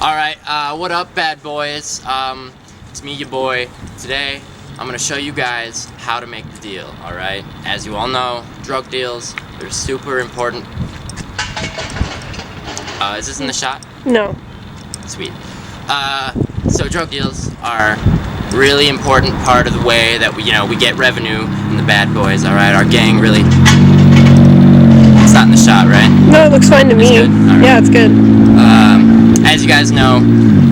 Alright, what up, Bad Boys? It's me, your boy. Today, I'm gonna show you guys how to make the deal, alright? As you all know, drug deals, they're super important. Is this in the shot? No. Sweet. So drug deals are really important part of the way that we get revenue in the Bad Boys, alright? Our gang really... It's not in the shot, right? No, it looks fine to me. Right. Yeah, it's good. As you guys know,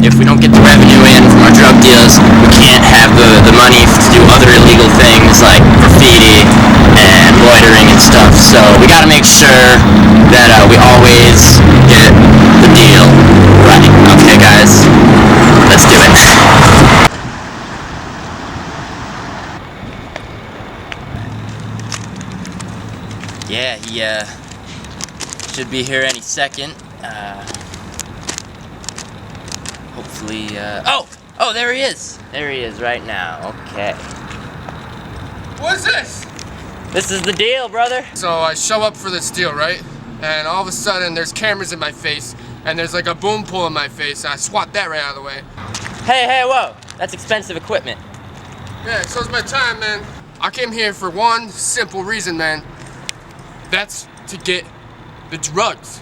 if we don't get the revenue in from our drug deals, we can't have the money to do other illegal things like graffiti and loitering and stuff. So we gotta make sure that we always get the deal right. Okay, guys? Let's do it. Yeah, he should be here any second. Hopefully, oh, there he is. There he is right now. Okay. What's this? This is the deal, brother. So I show up for this deal, right? And all of a sudden there's cameras in my face and there's like a boom pole in my face and I swat that right out of the way. Hey, whoa. That's expensive equipment. Yeah, so's my time, man. I came here for one simple reason, man. That's to get the drugs.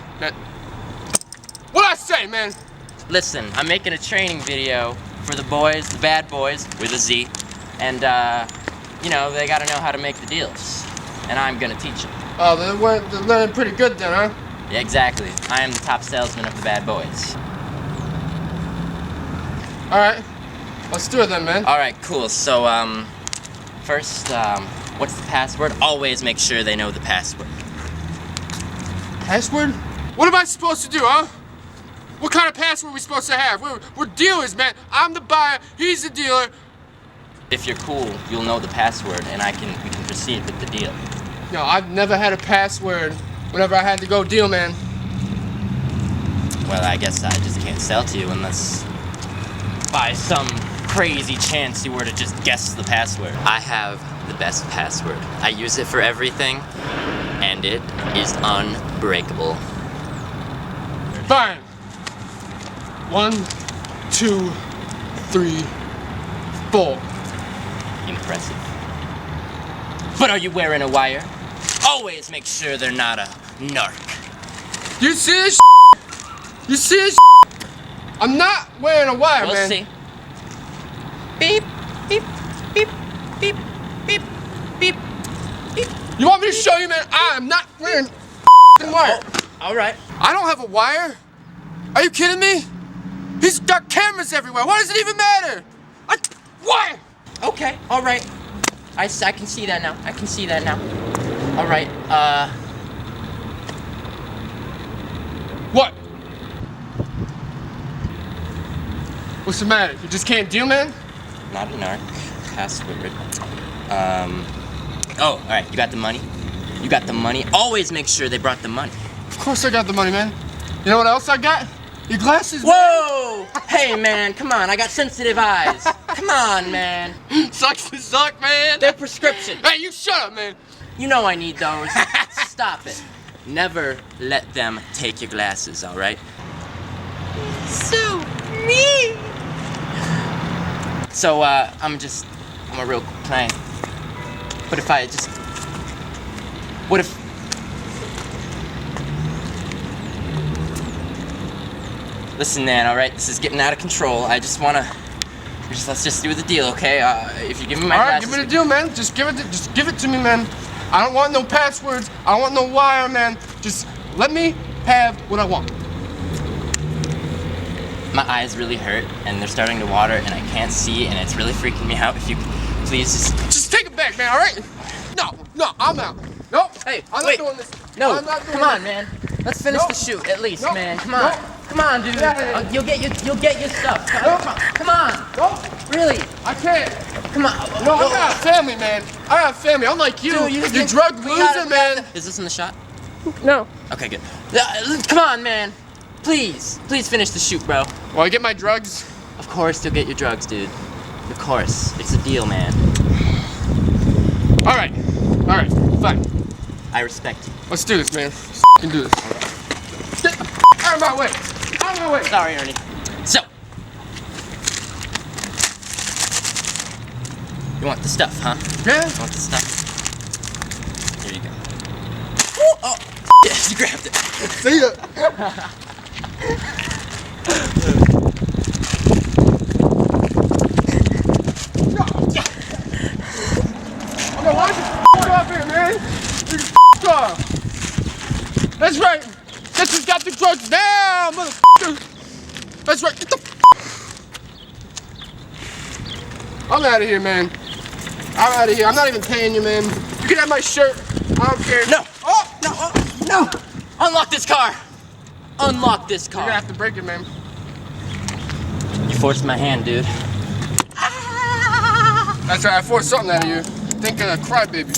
What'd I say, man? Listen, I'm making a training video for the boys, the Bad Boys, with a Z. And, they gotta know how to make the deals. And I'm gonna teach them. Oh, they're learning pretty good then, huh? Yeah, exactly. I am the top salesman of the Bad Boys. Alright, let's do it then, man. Alright, cool. So, first, what's the password? Always make sure they know the password. Password? What am I supposed to do, huh? What kind of password are we supposed to have? We're dealers, man. I'm the buyer, he's the dealer. If you're cool, you'll know the password, and we can proceed with the deal. No, I've never had a password whenever I had to go deal, man. Well, I guess I just can't sell to you unless by some crazy chance you were to just guess the password. I have the best password. I use it for everything, and it is unbreakable. Fine. 1, 2, 3, 4. Impressive. But are you wearing a wire? Always make sure they're not a narc. You see this? You see this? I'm not wearing a wire, We'll man. see. Beep, beep, beep, beep, beep, beep, beep. You want me to show you, man? I am not wearing a wire. All right. I don't have a wire. Are you kidding me? He's got cameras everywhere. Why does it even matter? Why? Okay, all right. I can see that now. I can see that now. All right, What? What's the matter? You just can't deal, man? not a narc. Password. Oh, all right, you got the money? You got the money? Always make sure they brought the money. Of course I got the money, man. You know what else I got? Your glasses. Whoa! Hey, man, come on. I got sensitive eyes. Come on, man. Sucks to suck, man. They're prescription. Hey, you shut up, man. You know I need those. Stop it. Never let them take your glasses, all right? So mean. So, I'm a real client. But if I just... What if... Listen, man, all right? This is getting out of control. I just wanna... let's just do the deal, okay? If you give me my All right, glasses... give me the deal, man. Just give it to me, man. I don't want no passwords. I don't want no wire, man. Just let me have what I want. My eyes really hurt, and they're starting to water, and I can't see, and it's really freaking me out. If you could please Just take it back, man, all right? No, I'm out. Nope. Hey, I'm wait. not doing this. No, I'm not doing come on, this. man. Let's finish Nope. the shoot, at least, Nope. man. Come on. Nope. Come on, dude. Yeah. You'll get your stuff. Nope. Come on. Nope. Really. I can't. Come on. No, I got a family, man. I got a family. I'm like you. Dude, You're drug loser, man. Is this in the shot? No. Okay, good. Come on, man. Please finish the shoot, bro. Will I get my drugs? Of course you'll get your drugs, dude. Of course. It's a deal, man. All right, fine. I respect you. Let's do this, man. Let's f***ing do this. Get the f*** out of my way. Out of my way. Sorry, Ernie. So, you want the stuff, huh? Yeah. You want the stuff? Here you go. Oh, yes, you grabbed it. See ya. Okay, why don't you f*** up here, man? You f*** off. That's right. That's who's got the drugs now, motherfucker. That's right. Get the f***. I'm out of here, man. I'm out of here. I'm not even paying you, man. You can have my shirt. I don't care. No. Oh, no. No! Unlock this car! Unlock this You're car. gonna have to break it, man. You forced my hand, dude. That's right. I forced something out of you. Think of a crybaby.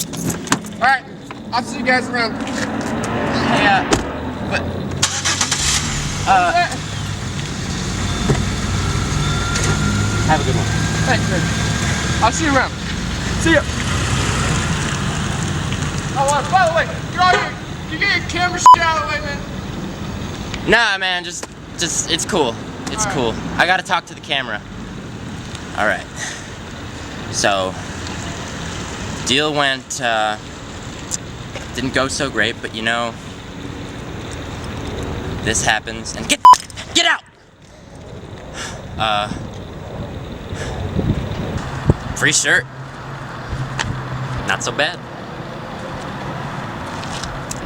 All right. I'll see you guys around. Yeah, but have a good one. Thanks, man. I'll see you around. See ya. Oh, by the way, you get your camera shit out of the way, man. Nah, man, just it's cool. It's All right. cool. I gotta talk to the camera. All right. So, deal went didn't go so great, but you know, this happens. And get out. Free shirt. Not so bad.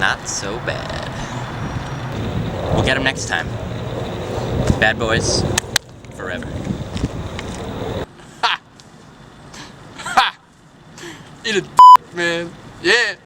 Not so bad. We'll get him next time. Bad Boyz, forever. Ha! Ha! Eat a man. Yeah.